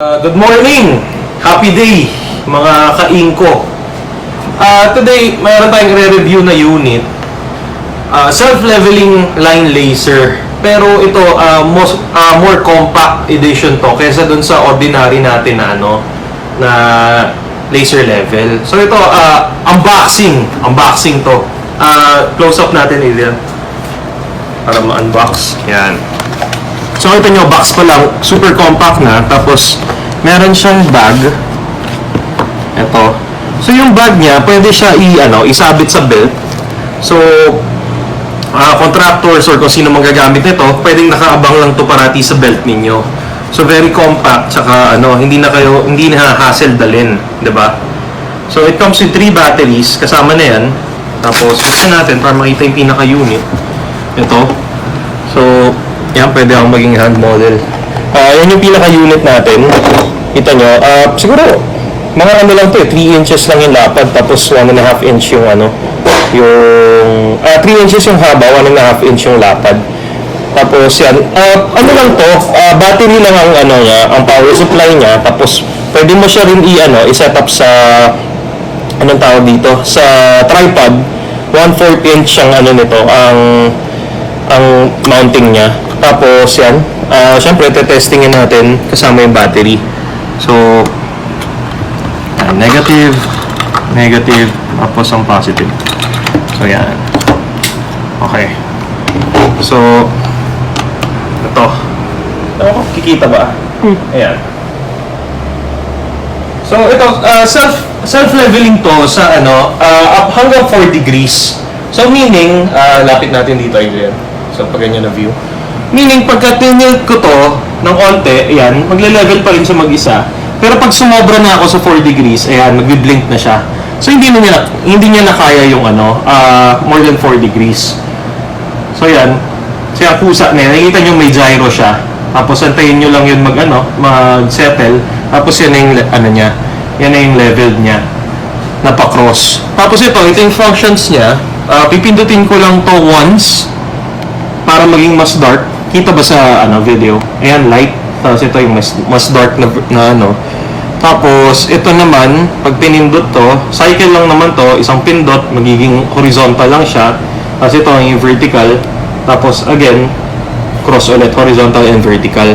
Good morning! Happy day, mga kaingko. Today, mayroon tayong re-review na unit. Self-leveling line laser. Pero ito, more compact edition to kaysa dun sa ordinary natin na na laser level. So ito, unboxing to. Close up natin, Adrian. Para ma-unbox. Yan. So ito nyo, box pa lang, super compact na. Tapos, meron siyang bag. Ito. So yung bag niya, pwede siya isabit sa belt. So, contractors or kung sino mang gagamit nito, pwedeng nakaabang lang to parati sa belt ninyo. So very compact, tsaka hindi na hassle dalhin, 'di ba? So it comes with 3 batteries, kasama na 'yan. Tapos buksan natin para makita yung pinaka-unit. Ito. So, yan, pwede akong maging hand model. Yan yung pinaka-unit natin. Kita nyo, siguro, mga lang to 3 inches lang yung lapad, tapos 1.5 inch yung 3 inches yung haba, 1.5 inch yung lapad. Tapos yan, lang to, battery lang ang ang power supply niya, tapos pwede mo siya rin i-set up sa, anong tawag dito, sa tripod. 1/4 inch ang nito, ang mounting niya. Tapos yan, syempre testingin natin kasama yung battery. So, negative, tapos ang positive. So yan. Okay. So, ito. Kikita ba? Ayan. So ito, self-leveling to sa up hanggang 4 degrees. So meaning, lapit natin dito, Adrian. So pag ganyan na view. Meaning, pagka tinilt ko to ng konti, ayan, magle-level pa rin siya mag-isa. Pero pag sumobra na ako sa 4 degrees, ayan, magbi-blink na siya. So hindi niya na kaya yung more than 4 degrees. So yan, siya pusa na yan. Nakikita nyo may gyro siya. Tapos antayin nyo lang yun mag-settle. Tapos yan na yung niya. Yan na yung level niya. Napakross. Tapos ito yung functions niya. Pipindutin ko lang to once para maging mas dark. Kita ba sa video? Ayan, light. Tapos ito yung mas dark na Tapos ito naman, pag pinindot to, cycle lang naman to, isang pindot, magiging horizontal lang siya. Tapos ito yung vertical. Tapos again, cross ulit, horizontal and vertical.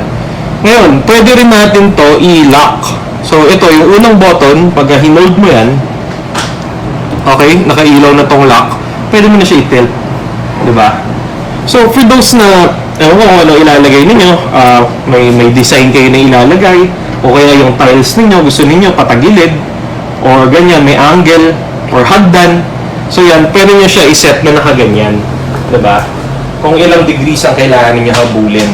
Ngayon, pwede rin natin to i-lock. So ito, yung unang button, pag hinold mo yan, okay, nakailaw na tong lock, pwede mo na siya i-tilt. Diba? So for those na ilalagay ninyo, may design kayo na ilalagay, o kaya yung tiles ninyo, gusto ninyo patagilid, or ganyan, may angle, or hagdan. So yan, pwede nyo siya i-set na nakaganyan. Diba? Kung ilang degrees ang kailangan ninyo habulin.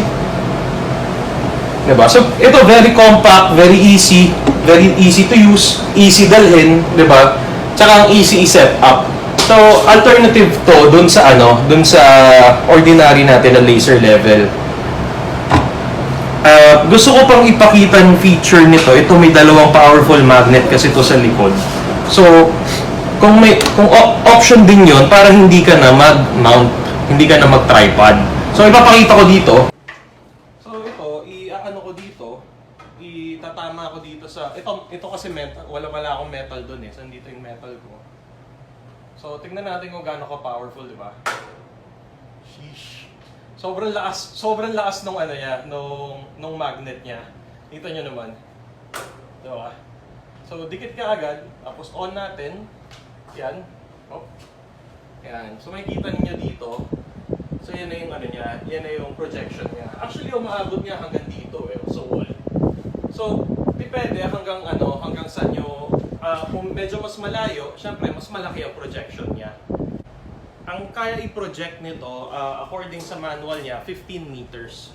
Diba? So ito, very compact, very easy to use, easy dalhin, diba? Tsaka ang easy i-set up. So, alternative to dun sa ordinary natin na laser level. Gusto ko pang ipakita ng feature nito. Ito may dalawang powerful magnet kasi ito sa likod. So, kung option din 'yon para hindi ka na mag-mount, hindi ka na mag-tripod. So, ipapakita ko dito. So, ito, ko dito, itatama ko dito sa ito kasi metal, wala akong metal doon eh. So, dito yung metal ko. So, tingnan natin kung gaano ka powerful, di ba? Sheesh. Sobrang lakas nung nung magnet niya. Kita nyo naman. Di ba? So, dikit ka agad, tapos on natin. Yan. Oh. Yan. So, makikita niyo dito. So, yan na yung niya, yan na yung projection niya. Actually, umaabot niya hanggang dito eh, sa wall. So, depende hanggang saan nyo. Kung medyo mas malayo, syempre mas malaki ang projection niya. Ang kaya i-project nito, according sa manual niya, 15 meters.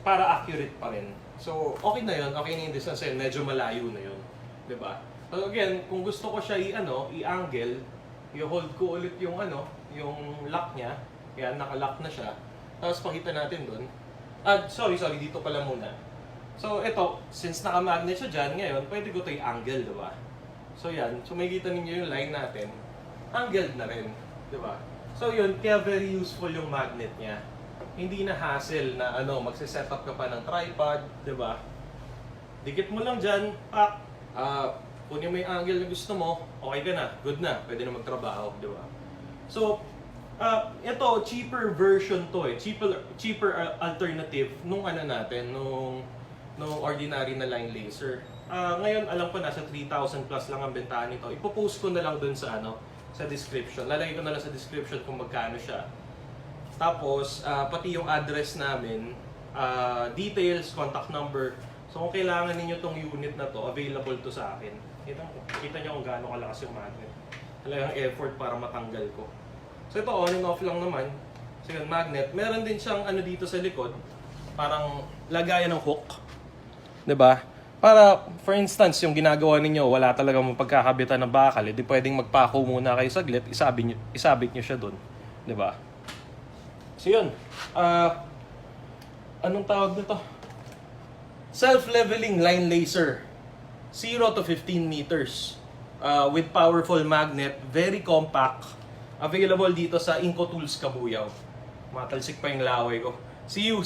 Para accurate pa rin. So, okay na yun. Okay na yung distance yun. Medyo malayo na yun. Diba? So, again, kung gusto ko siya i-angle, i-hold ko ulit yung yung lock niya. Yan, naka-lock na siya. Tapos pakita natin dun. Sorry, dito pala muna. So, ito, since naka-magnet siya dyan, ngayon, pwede ko ito i-angle, diba? So, yan. So, makikita ninyo yung line natin. Angled na rin, diba? So, yun, kaya very useful yung magnet niya. Hindi na hassle na magse-set up ka pa ng tripod, diba? Dikit mo lang dyan, pak, kunin mo yung angle na gusto mo, okay ka na, good na, pwede na magtrabaho, di ba? So, ito, cheaper version to cheaper alternative nung ano natin, nung ordinary na line laser. Ngayon, alam ko nasa 3,000 plus lang ang bentahan nito. Ipopost ko na lang dun sa sa description. Lalagay ko na lang sa description kung magkano siya. Tapos, pati yung address namin, details, contact number. So kung kailangan ninyo tong unit na to, available to sa akin. Kita nyo kung gaano kalakas yung magnet. Talagang effort para matanggal ko. So ito on and off lang naman. So yun, magnet. Meron din siyang ano dito sa likod. Parang lagayan ng hook. 'Di ba? Para, for instance, yung ginagawa ninyo, wala talagang mapagkakabitan ng bakal, di pwedeng magpako muna kayo saglit, isabit nyo siya doon. 'Di ba? So yun. Anong tawag nito? Self-leveling line laser. 0 to 15 meters. With powerful magnet, very compact. Available dito sa Inco Tools Kabuyao. Matalsik pa yung laway ko. See you!